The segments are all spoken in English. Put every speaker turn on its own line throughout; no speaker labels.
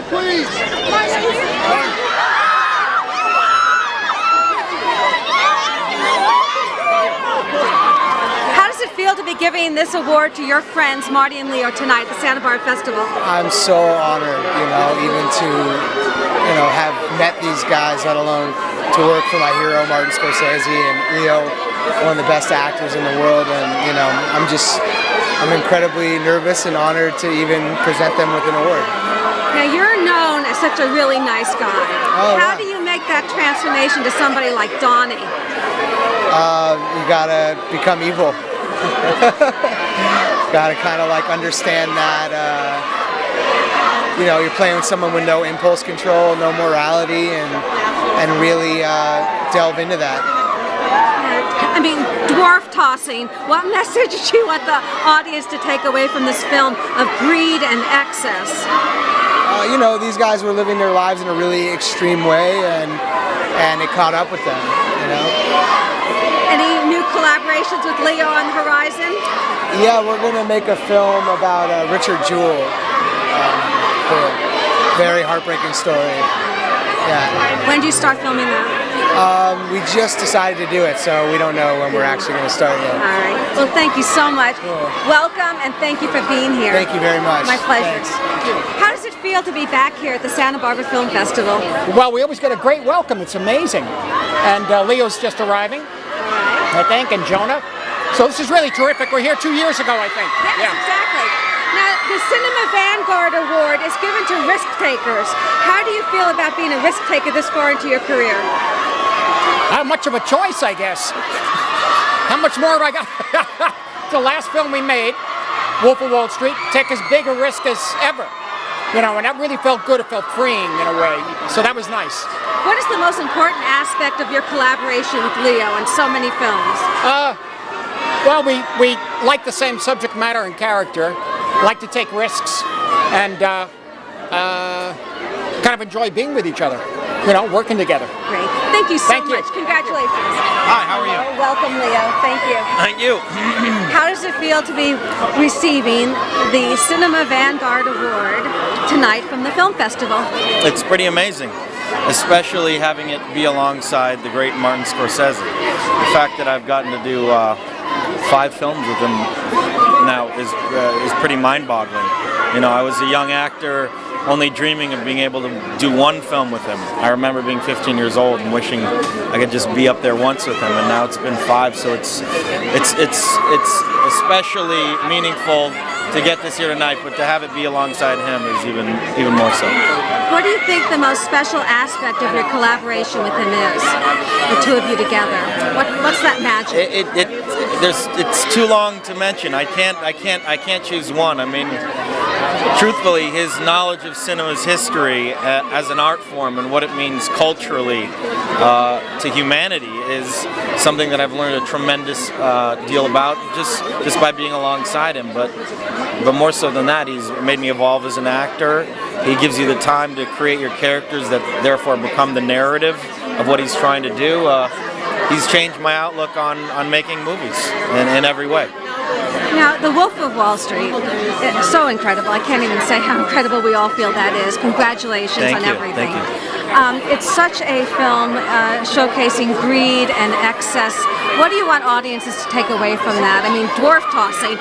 here, please.
How does it feel to be giving this award to your friends, Marty and Leo, tonight at the Santa Barbara Festival?
I'm so honored, even to, have met these guys, let alone to work for my hero, Martin Scorsese, and Leo, one of the best actors in the world, and, I'm incredibly nervous and honored to even present them with an award.
Now, you're known as such a really nice guy. How do you make that transformation to somebody like Donnie?
You gotta become evil. Gotta kind of understand that, you're playing with someone with no impulse control, no morality, and really delve into that.
I mean, dwarf tossing. What message do you want the audience to take away from this film of greed and excess?
These guys were living their lives in a really extreme way, and it caught up with them,
Any new collaborations with Leo on the horizon?
Yeah, we're going to make a film about Richard Jewell. Very heartbreaking story. Yeah.
When do you start filming that?
We just decided to do it, so we don't know when we're actually going to start yet.
All right. Well, thank you so much.
Cool.
Welcome, and thank you for being here.
Thank you very much.
My pleasure.
Thanks.
How does it feel to be back here at the Santa Barbara Film Festival?
Well, we always get a great welcome. It's amazing. And Leo's just arriving, I think, and Jonah. So this is really terrific. We're here 2 years ago, I think.
Yes, exactly. Now, the Cinema Vanguard Award is given to risk takers. How do you feel about being a risk taker this far into your career?
How much of a choice, I guess. How much more have I got? The last film we made, Wolf of Wall Street, took as big a risk as ever. And that really felt good. It felt freeing in a way. So that was nice.
What is the most important aspect of your collaboration with Leo in so many films?
Well, we like the same subject matter and character, like to take risks, and kind of enjoy being with each other, working together.
Great. Thank you so
Thank you.
much. Congratulations.
Hi, how are you?
Welcome, Leo. Thank you.
Thank you.
How does it feel to be receiving the Cinema Vanguard Award tonight from the film festival?
It's pretty amazing, especially having it be alongside the great Martin Scorsese. The fact that I've gotten to do 5 films with him now is pretty mind-boggling. I was a young actor, only dreaming of being able to do 1 film with him. I remember being 15 years old and wishing I could just be up there once with him, and now it's been 5, so it's especially meaningful to get this here tonight, but to have it be alongside him is even more so.
What do you think the most special aspect of your collaboration with him is? The two of you together. What's that magic?
It's too long to mention. I can't choose one. I mean, truthfully, his knowledge of cinema's history as an art form and what it means culturally to humanity is something that I've learned a tremendous deal about just by being alongside him. But more so than that, he's made me evolve as an actor. He gives you the time to create your characters that therefore become the narrative of what he's trying to do. He's changed my outlook on making movies in every way.
Now, The Wolf of Wall Street, it's so incredible. I can't even say how incredible we all feel that is. Congratulations on everything.
Thank you.
It's such a film showcasing greed and excess. What do you want audiences to take away from that? I mean, dwarf tossing.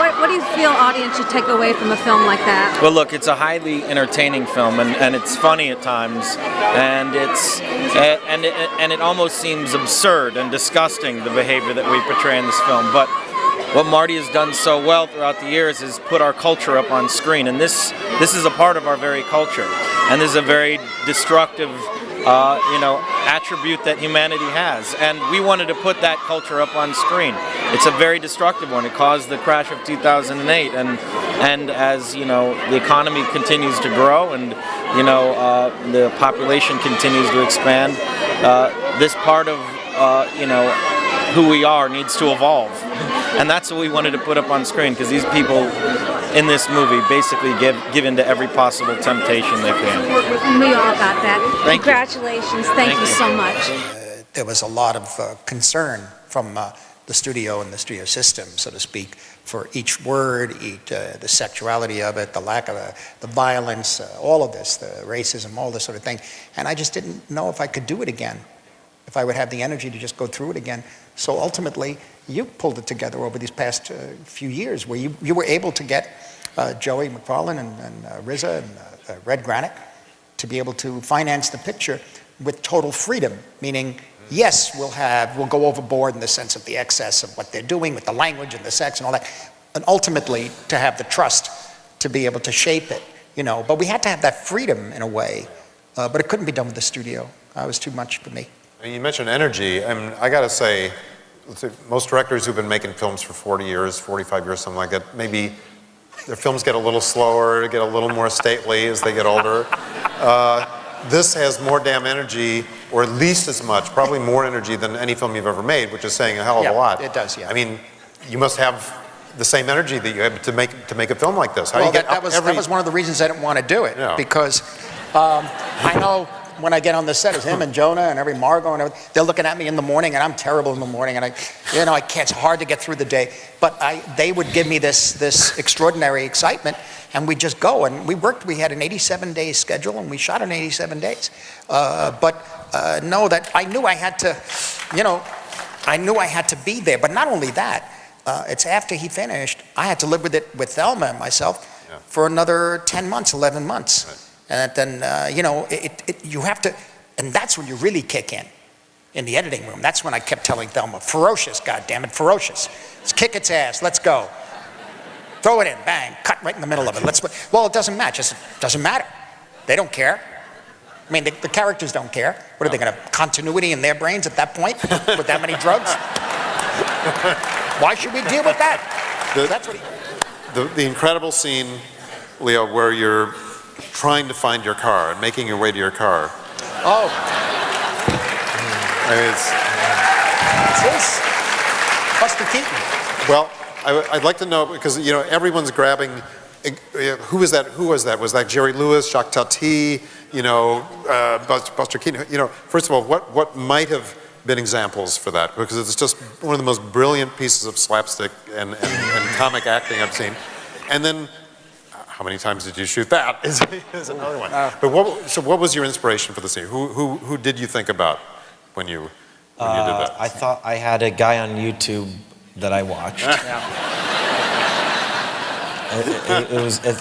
What do you feel audience should take away from a film like that?
Well, look, it's a highly entertaining film, and it's funny at times, and it almost seems absurd and disgusting, the behavior that we portray in this film. But what Marty has done so well throughout the years is put our culture up on screen, and this is a part of our very culture, and this is a very destructive attribute that humanity has, and we wanted to put that culture up on screen. It's a very destructive one. It caused the crash of 2008, and as the economy continues to grow and the population continues to expand, this part of who we are needs to evolve. And that's what we wanted to put up on screen, because these people in this movie basically give in to every possible temptation they can.
We all got that.
Thank
Congratulations. Thank you so much.
There was a lot of concern from
the studio and the studio system, so to speak, for each word, the sexuality of it, the lack of the violence, all of this, the racism, all this sort of thing. And I just didn't know if I could do it again, if I would have the energy to just go through it again. So ultimately, you pulled it together over these past few years, where you were able to get Joey McFarlane and RZA and Red Granite to be able to finance the picture with total freedom, meaning, yes, we'll go overboard in the sense of the excess of what they're doing with the language and the sex and all that, and ultimately to have the trust to be able to shape it, you know. But we had to have that freedom in a way, but it couldn't be done with the studio. It was too much for me.
And you mentioned energy. I mean, I got to say, most directors who've been making films for 40 years, 45 years, something like that, maybe their films get a little slower, get a little more stately as they get older. This has more damn energy, or at least as much, probably more energy than any film you've ever made, which is saying a hell of a lot.
It does, yeah.
I mean, you must have the same energy that you have to make a film like this. How
Well,
do you get
that was one of the reasons I didn't want to do it,
Yeah.
because I know when I get on the set, it's him and Jonah and every Margot and everything, they're looking at me in the morning, and I'm terrible in the morning, and I can't, it's hard to get through the day, but they would give me this extraordinary excitement, and we'd just go, and we had an 87-day schedule, and we shot in 87 days, but know that I knew I had to be there, but not only that, it's after he finished, I had to live with it, with Thelma and myself, for another 10 months, 11 months. Right. And then, you have to, and that's when you really kick in the editing room. That's when I kept telling Thelma, ferocious, goddammit, ferocious. Let's kick its ass, let's go. Throw it in, bang, cut right in the middle of it. Well, it doesn't match, it doesn't matter. They don't care. I mean, the characters don't care. What are they going to, continuity in their brains at that point with that many drugs? Why should we deal with that? That's what
the incredible scene, Leo, where you're trying to find your car and making your way to your car.
Oh.
I mean,
It's his. Buster Keaton.
Well, I'd like to know, because everyone's grabbing. Who was that? Was that Jerry Lewis, Jacques Tati? Buster Keaton. First of all, what might have been examples for that? Because it's just one of the most brilliant pieces of slapstick and comic acting I've seen. And then, how many times did you shoot that? Is another one. But what was your inspiration for the scene? Who did you think about when you did that?
I thought I had a guy on YouTube that I watched.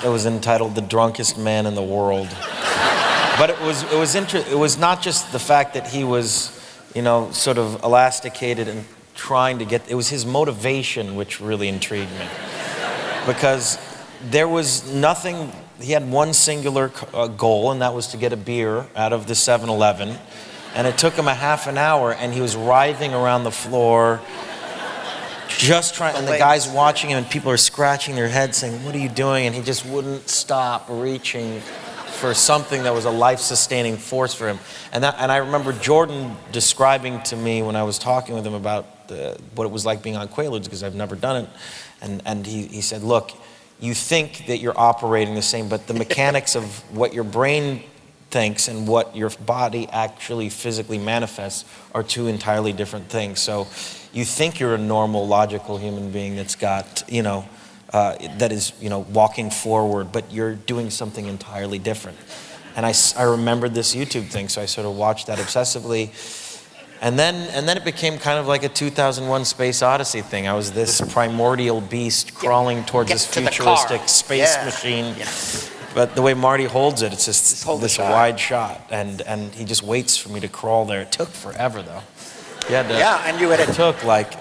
It was entitled "The Drunkest Man in the World," but it was not just the fact that he was, sort of elasticated and trying to get. It was his motivation which really intrigued me, because there was nothing. He had one singular goal, and that was to get a beer out of the 7-Eleven, and it took him a half an hour, and he was writhing around the floor. Just trying, and the guys watching him, and people are scratching their heads saying, "What are you doing?" And he just wouldn't stop reaching for something that was a life-sustaining force for him. And I remember Jordan describing to me when I was talking with him about what it was like being on Quaaludes, because I've never done it. And he said, "Look, you think that you're operating the same, but the mechanics of what your brain thinks and what your body actually physically manifests are two entirely different things. So you think you're a normal, logical human being that's got, that is, walking forward, but you're doing something entirely different." And I remembered this YouTube thing, so I sort of watched that obsessively. And then it became kind of like a 2001 Space Odyssey thing. I was this primordial beast crawling towards this futuristic space machine. Yeah. But the way Marty holds it, it's just this wide shot, and he just waits for me to crawl there. It took forever, though. It took like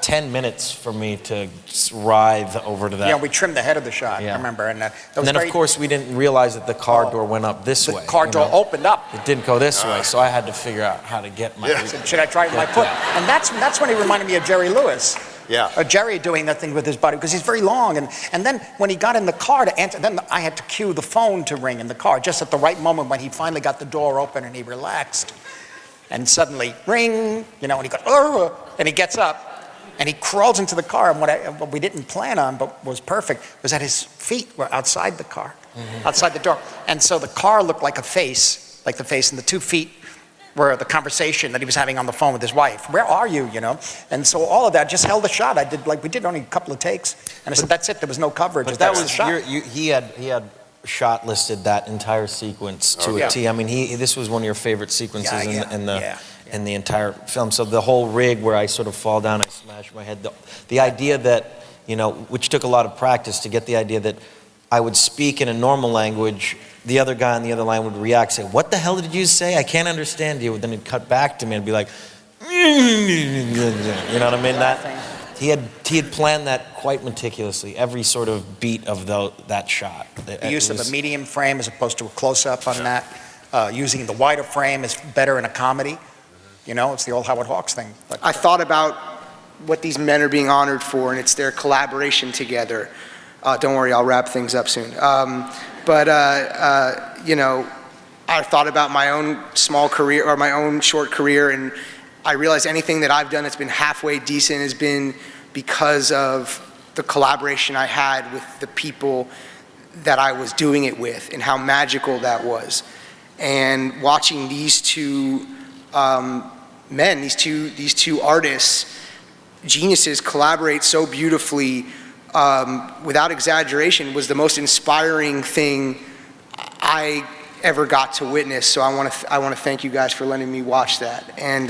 10 minutes for me to just writhe over to that.
Yeah, we trimmed the head of the shot, I remember. And
then, of course, we didn't realize that the car door went up this way.
The car door opened up.
It didn't go this way, so I had to figure out how to get my...
Should I try with my foot? And that's when he reminded me of Jerry Lewis.
Yeah.
Jerry doing that thing with his body, because he's very long. And then when he got in the car to answer, then I had to cue the phone to ring in the car, just at the right moment when he finally got the door open and he relaxed. And suddenly, ring, and he goes, and he gets up. And he crawls into the car, and what we didn't plan on, but was perfect, was that his feet were outside the car, outside the door. And so the car looked like a face, like the face, and the 2 feet where the conversation that he was having on the phone with his wife, where are you, you know? And so all of that just held the shot. We did only a couple of takes, and I said, that's it, there was no coverage.
But that
That's the
was,
shot.
he had shot listed that entire sequence to a T. I mean, this was one of your favorite sequences in the entire film. So the whole rig where I sort of fall down, I smash my head, the idea that, you know, which took a lot of practice to get the idea that I would speak in a normal language, the other guy on the other line would react, say, what the hell did you say? I can't understand you. Then he'd cut back to me and be like, you know what I mean? He had planned that quite meticulously, every sort of beat of that shot.
The use of a medium frame as opposed to a close-up on that. Using the wider frame is better in a comedy. You know, it's the old Howard Hawks thing. But,
I thought about what these men are being honored for, and it's their collaboration together. Don't worry, I'll wrap things up soon. You know, I thought about my own small career, or my own short career, and I realized anything that I've done that's been halfway decent has been because of the collaboration I had with the people that I was doing it with, and how magical that was. And watching these two men, these two artists, geniuses, collaborate so beautifully, without exaggeration, was the most inspiring thing I ever got to witness. So I want to thank you guys for letting me watch that. And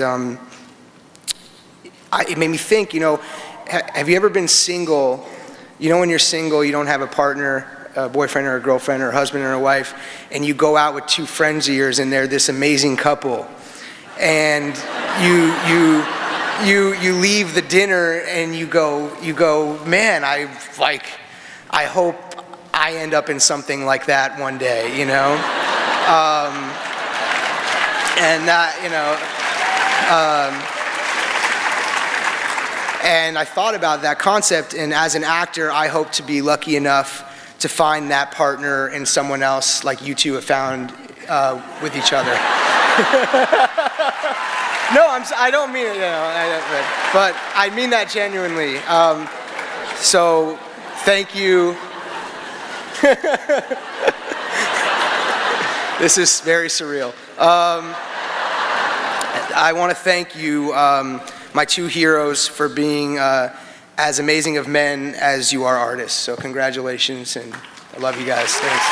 it made me think, you know, have you ever been single? You know, when you're single, you don't have a partner, a boyfriend or a girlfriend or a husband or a wife, and you go out with two friends of yours and they're this amazing couple, and you leave the dinner and you go, man, I hope I end up in something like that one day, you know? And I thought about that concept, and as an actor, I hope to be lucky enough to find that partner in someone else like you two have found with each other. No, I don't mean it, you know, but I mean that genuinely. So, thank you. This is very surreal. I want to thank you, my two heroes, for being as amazing of men as you are artists. So congratulations, and I love you guys. Thanks.